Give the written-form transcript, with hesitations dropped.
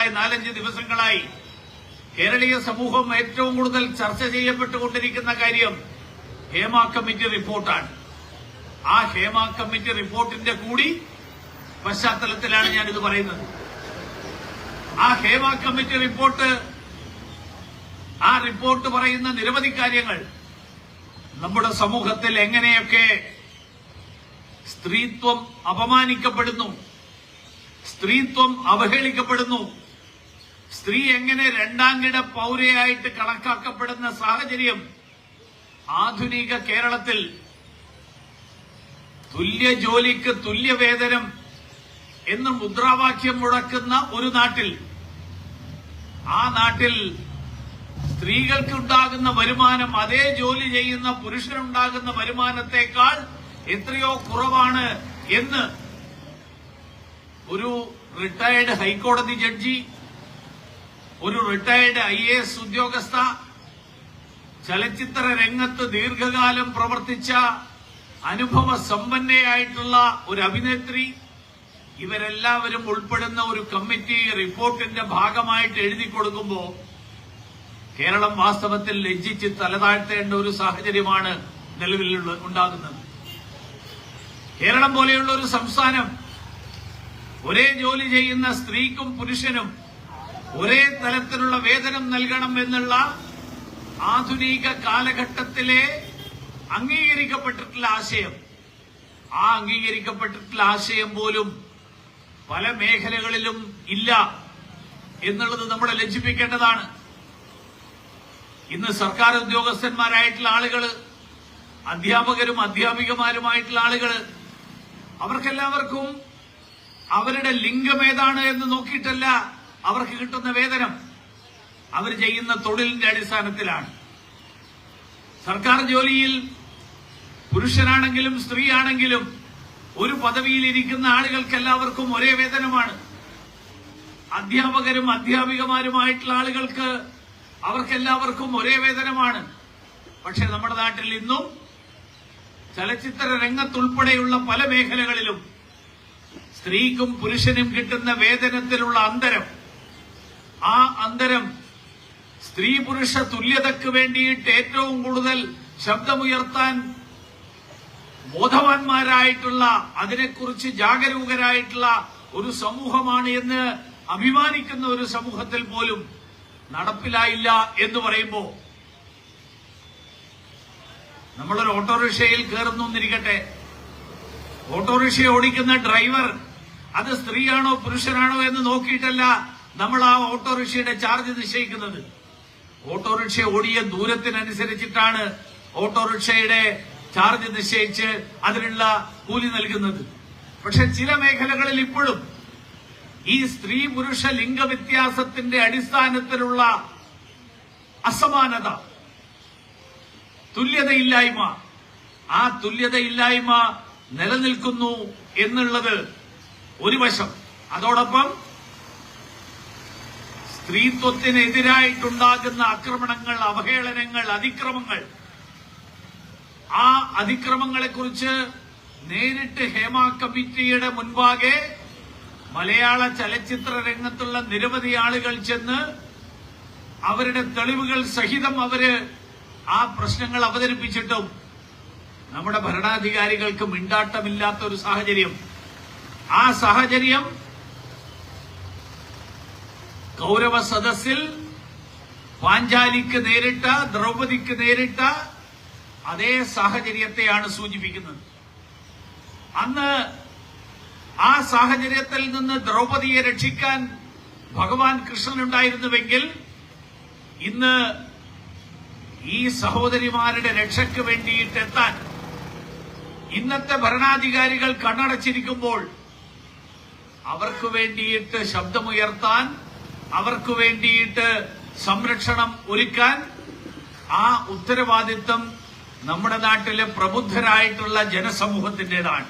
4-5 ദിവസങ്ങളായി കേരളീയ സമൂഹം ഏറ്റവും കൂടുതൽ ചർച്ച ചെയ്യപ്പെട്ടുകൊണ്ടിരിക്കുന്ന കാര്യം ഹേമ കമ്മിറ്റി റിപ്പോർട്ടാണ്. ആ ഹേമ കമ്മിറ്റി റിപ്പോർട്ടിന്റെ കൂടി പശ്ചാത്തലത്തിലാണ് ഞാനിത് പറയുന്നത്. ആ ഹേമ കമ്മിറ്റി റിപ്പോർട്ട് പറയുന്ന നിരവധി കാര്യങ്ങൾ നമ്മുടെ സമൂഹത്തിൽ എങ്ങനെയൊക്കെ സ്ത്രീത്വം അപമാനിക്കപ്പെടുന്നു, സ്ത്രീത്വം അവഹേളിക്കപ്പെടുന്നു, സ്ത്രീ എങ്ങനെ രണ്ടാംകിട പൌരയായിട്ട് കണക്കാക്കപ്പെടുന്ന സാഹചര്യം ആധുനിക കേരളത്തിൽ, തുല്യ ജോലിക്ക് തുല്യവേതനം എന്ന് മുദ്രാവാക്യം മുഴക്കുന്ന ഒരു നാട്ടിൽ, ആ നാട്ടിൽ സ്ത്രീകൾക്കുണ്ടാകുന്ന വരുമാനം അതേ ജോലി ചെയ്യുന്ന പുരുഷനുണ്ടാകുന്ന വരുമാനത്തെക്കാൾ എത്രയോ കുറവാണ് എന്ന് ഒരു റിട്ടയർഡ് ഹൈക്കോടതി ജഡ്ജി, ഒരു റിട്ടയർഡ് IAS ഉദ്യോഗസ്ഥ, ചലച്ചിത്ര രംഗത്ത് ദീർഘകാലം പ്രവർത്തിച്ച അനുഭവ സമ്പന്നയായിട്ടുള്ള ഒരു അഭിനേത്രി, ഇവരെല്ലാവരും ഉൾപ്പെടുന്ന ഒരു കമ്മിറ്റി റിപ്പോർട്ടിന്റെ ഭാഗമായിട്ട് എഴുതി കൊടുക്കുമ്പോൾ കേരളം വാസ്തവത്തിൽ ലജ്ജിച്ച് തലതാഴ്ത്തേണ്ട ഒരു സാഹചര്യമാണ് നിലവിൽ ഉണ്ടാകുന്നത്. കേരളം പോലെയുള്ള ഒരു സംസ്ഥാനം ഒരേ ജോലി ചെയ്യുന്ന സ്ത്രീക്കും പുരുഷനും ഒരേ തലത്തിലുള്ള വേതനം നൽകണം എന്നുള്ള ആധുനിക കാലഘട്ടത്തിലെ അംഗീകരിക്കപ്പെട്ടിട്ടുള്ള ആശയം, ആ അംഗീകരിക്കപ്പെട്ടിട്ടുള്ള ആശയം പോലും പല മേഖലകളിലും ഇല്ല എന്നുള്ളത് നമ്മളെ ലജ്ജിപ്പിക്കേണ്ടതാണ്. ഇന്ന് സർക്കാർ ഉദ്യോഗസ്ഥന്മാരായിട്ടുള്ള ആളുകൾ, അധ്യാപകരും അധ്യാപികമാരുമായിട്ടുള്ള ആളുകൾ, അവർക്കെല്ലാവർക്കും അവരുടെ ലിംഗം ഏതാണ് എന്ന് നോക്കിയിട്ടല്ല അവർക്ക് കിട്ടുന്ന വേതനം, അവർ ചെയ്യുന്ന തൊഴിലിന്റെ അടിസ്ഥാനത്തിലാണ്. സർക്കാർ ജോലിയിൽ പുരുഷനാണെങ്കിലും സ്ത്രീയാണെങ്കിലും ഒരു പദവിയിൽ ഇരിക്കുന്ന ആളുകൾക്കെല്ലാവർക്കും ഒരേ വേതനമാണ്. അധ്യാപകരും അധ്യാപികമാരുമായിട്ടുള്ള ആളുകൾക്ക് അവർക്കെല്ലാവർക്കും ഒരേ വേതനമാണ്. പക്ഷെ നമ്മുടെ നാട്ടിൽ ഇന്നും ചലച്ചിത്ര രംഗത്തുൾപ്പെടെയുള്ള പല മേഖലകളിലും സ്ത്രീക്കും പുരുഷനും കിട്ടുന്ന വേതനത്തിലുള്ള അന്തരം, ആ അന്തരം സ്ത്രീ പുരുഷ തുല്യതയ്ക്ക് വേണ്ടിയിട്ട് ഏറ്റവും കൂടുതൽ ശബ്ദമുയർത്താൻ ബോധവാന്മാരായിട്ടുള്ള, അതിനെക്കുറിച്ച് ജാഗരൂകരായിട്ടുള്ള ഒരു സമൂഹമാണ് എന്ന് അഭിമാനിക്കുന്ന ഒരു സമൂഹത്തിൽ പോലും നടപ്പിലായില്ല എന്ന് പറയുമ്പോൾ, നമ്മളൊരു ഓട്ടോറിക്ഷയിൽ കയറുന്നു എന്നിരിക്കട്ടെ, ഓട്ടോറിക്ഷ ഓടിക്കുന്ന ഡ്രൈവർ അത് സ്ത്രീയാണോ പുരുഷനാണോ എന്ന് നോക്കിയിട്ടല്ല നമ്മൾ ആ ഓട്ടോറിക്ഷയുടെ ചാർജ് നിശ്ചയിക്കുന്നത്. ഓട്ടോറിക്ഷ ഓടിയ ദൂരത്തിനനുസരിച്ചിട്ടാണ് ഓട്ടോറിക്ഷയുടെ ചാർജ് നിശ്ചയിച്ച് അതിനുള്ള കൂലി നൽകുന്നത്. പക്ഷെ ചില മേഖലകളിൽ ഇപ്പോഴും ഈ സ്ത്രീ പുരുഷ ലിംഗവ്യത്യാസത്തിന്റെ അടിസ്ഥാനത്തിലുള്ള അസമാനത, തുല്യതയില്ലായ്മ, ആ തുല്യതയില്ലായ്മ നിലനിൽക്കുന്നു എന്നുള്ളത് ഒരു വശം. അതോടൊപ്പം സ്ത്രീത്വത്തിനെതിരായിട്ടുണ്ടാകുന്ന ആക്രമണങ്ങൾ, അവഹേളനങ്ങൾ, അതിക്രമങ്ങൾ, ആ അതിക്രമങ്ങളെക്കുറിച്ച് നേരിട്ട് ഹേമ കമ്മിറ്റിയുടെ മുൻപാകെ മലയാള ചലച്ചിത്ര രംഗത്തുള്ള നിരവധി ആളുകൾ ചെന്ന് അവരുടെ തെളിവുകൾ സഹിതം അവര് ആ പ്രശ്നങ്ങൾ അവതരിപ്പിച്ചിട്ടും നമ്മുടെ ഭരണാധികാരികൾക്ക് മിണ്ടാട്ടമില്ലാത്ത ഒരു സാഹചര്യം. ആ സാഹചര്യം കൗരവ സദസ്സിൽ പാഞ്ചാലിക്ക് നേരിട്ട, ദ്രൗപദിക്ക് നേരിട്ട അതേ സാഹചര്യത്തെയാണ് സൂചിപ്പിക്കുന്നത്. അന്ന് ആ സാഹചര്യത്തിൽ നിന്ന് ദ്രൗപദിയെ രക്ഷിക്കാൻ ഭഗവാൻ കൃഷ്ണനുണ്ടായിരുന്നുവെങ്കിൽ ഇന്ന് ഈ സഹോദരിമാരുടെ രക്ഷയ്ക്ക് വേണ്ടിയിട്ടെത്താൻ ഇന്നത്തെ ഭരണാധികാരികൾ കണ്ണടച്ചിരിക്കുമ്പോൾ അവർക്ക് വേണ്ടിയിട്ട് ശബ്ദമുയർത്താൻ, അവർക്ക് വേണ്ടിയിട്ട് സംരക്ഷണം ഒരുക്കാൻ ആ ഉത്തരവാദിത്വം നമ്മുടെ നാട്ടിലെ പ്രബുദ്ധരായിട്ടുള്ള ജനസമൂഹത്തിന്റേതാണ്.